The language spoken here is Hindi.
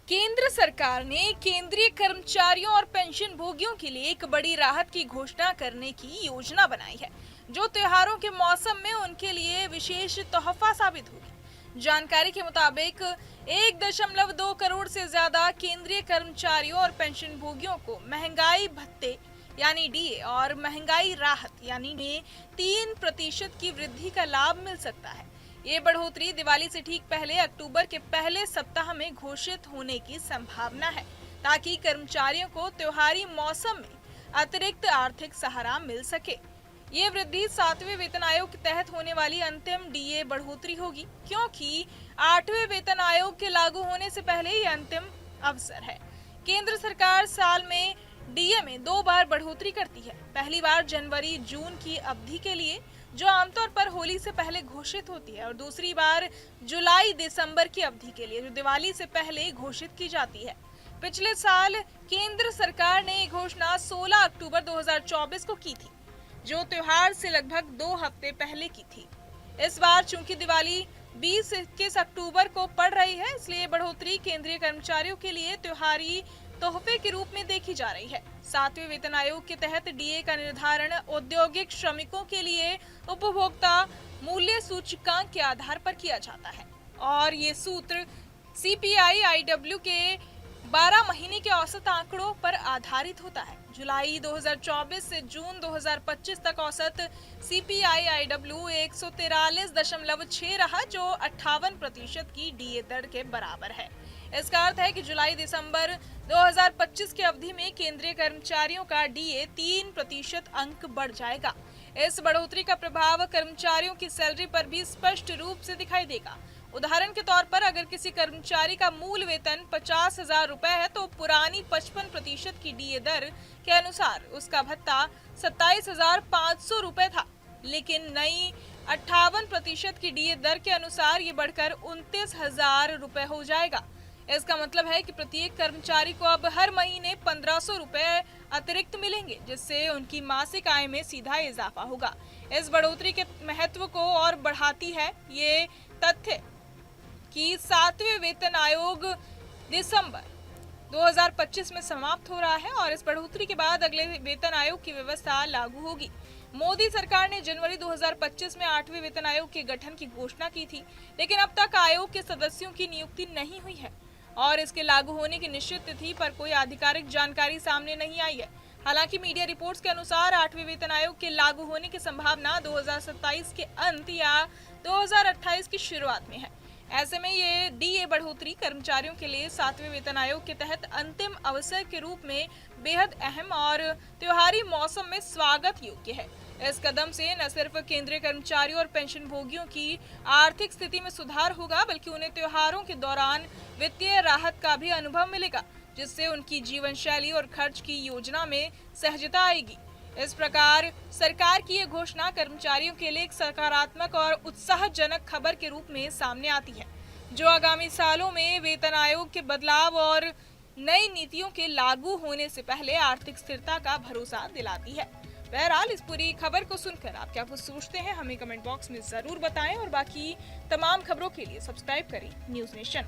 केंद्र सरकार ने केंद्रीय कर्मचारियों और पेंशन भोगियों के लिए एक बड़ी राहत की घोषणा करने की योजना बनाई है, जो त्योहारों के मौसम में उनके लिए विशेष तोहफा साबित होगी। जानकारी के मुताबिक 1.2 करोड़ से ज्यादा केंद्रीय कर्मचारियों और पेंशन भोगियों को महंगाई भत्ते यानी डीए और महंगाई राहत यानी में 3% की वृद्धि का लाभ मिल सकता है। ये बढ़ोतरी दिवाली से ठीक पहले अक्टूबर के पहले सप्ताह में घोषित होने की संभावना है, ताकि कर्मचारियों को त्योहारी मौसम में अतिरिक्त आर्थिक सहारा मिल सके। ये वृद्धि 7वें वेतन आयोग के तहत होने वाली अंतिम डीए बढ़ोतरी होगी, क्योंकि 8वें वेतन आयोग के लागू होने से पहले ये अंतिम अवसर है। केंद्र सरकार साल में डीए में 2 बार बढ़ोतरी करती है। पहली बार जनवरी जून की अवधि के लिए, जो आमतौर पर होली से पहले घोषित होती है, और दूसरी बार जुलाई दिसंबर की अवधि के लिए, जो दिवाली से पहले घोषित की जाती है। पिछले साल केंद्र सरकार ने घोषणा 16 अक्टूबर 2024 को की थी, जो त्योहार से लगभग 2 हफ्ते पहले की थी। इस बार चूंकि दिवाली 20-21 अक्टूबर को पड़ रही है, इसलिए बढ़ोतरी केंद्रीय कर्मचारियों के लिए त्योहारी तोहफे के रूप में देखी जा रही है। 7वें वेतन आयोग के तहत डीए का निर्धारण औद्योगिक श्रमिकों के लिए उपभोक्ता मूल्य सूचकांक के आधार पर किया जाता है, और ये सूत्र सीपीआई आईडब्ल्यू के 12 महीने के औसत आंकड़ों पर आधारित होता है। जुलाई 2024 से जून 2025 तक औसत सीपीआई आईडब्ल्यू 143.6 रहा, जो 58% की डीए दर के बराबर है। इसका अर्थ है कि जुलाई दिसंबर 2025 की अवधि में केंद्रीय कर्मचारियों का डीए 3% अंक बढ़ जाएगा। इस बढ़ोतरी का प्रभाव कर्मचारियों की सैलरी पर भी स्पष्ट रूप से दिखाई देगा। उदाहरण के तौर पर अगर किसी कर्मचारी का मूल वेतन 50,000 रुपए है, तो पुरानी 55% की डीए दर के अनुसार उसका भत्ता 27,500 रुपए था, लेकिन नई 58% की डीए दर के अनुसार ये बढ़कर 29,000 रुपए हो जाएगा। इसका मतलब है कि प्रत्येक कर्मचारी को अब हर महीने 1,500 रुपए अतिरिक्त मिलेंगे, जिससे उनकी मासिक आय में सीधा इजाफा होगा। इस बढ़ोतरी के महत्व को और बढ़ाती है ये तथ्य कि 7वें वेतन आयोग दिसंबर 2025 में समाप्त हो रहा है, और इस बढ़ोतरी के बाद अगले वेतन आयोग की व्यवस्था लागू होगी। मोदी सरकार ने जनवरी 2025 में 8वें वेतन आयोग के गठन की घोषणा की थी, लेकिन अब तक आयोग के सदस्यों की नियुक्ति नहीं हुई है, और इसके लागू होने की निश्चित तिथि पर कोई आधिकारिक जानकारी सामने नहीं आई है। हालांकि मीडिया रिपोर्ट्स के अनुसार 8वें वेतन आयोग के लागू होने की संभावना 2027 के अंत या 2028 की शुरुआत में है। ऐसे में ये डीए बढ़ोतरी कर्मचारियों के लिए 7वें वेतन आयोग के तहत अंतिम अवसर के रूप में बेहद अहम और त्योहारी मौसम में स्वागत योग्य है। इस कदम से न सिर्फ केंद्रीय कर्मचारियों और पेंशन भोगियों की आर्थिक स्थिति में सुधार होगा, बल्कि उन्हें त्योहारों के दौरान वित्तीय राहत का भी अनुभव मिलेगा, जिससे उनकी जीवन शैली और खर्च की योजना में सहजता आएगी। इस प्रकार सरकार की ये घोषणा कर्मचारियों के लिए एक सकारात्मक और उत्साहजनक खबर के रूप में सामने आती है, जो आगामी सालों में वेतन आयोग के बदलाव और नई नीतियों के लागू होने से पहले आर्थिक स्थिरता का भरोसा दिलाती है। बहरहाल, इस पूरी खबर को सुनकर आप क्या कुछ सोचते हैं, हमें कमेंट बॉक्स में जरूर बताएं, और बाकी तमाम खबरों के लिए सब्सक्राइब करें न्यूज़ नेशन।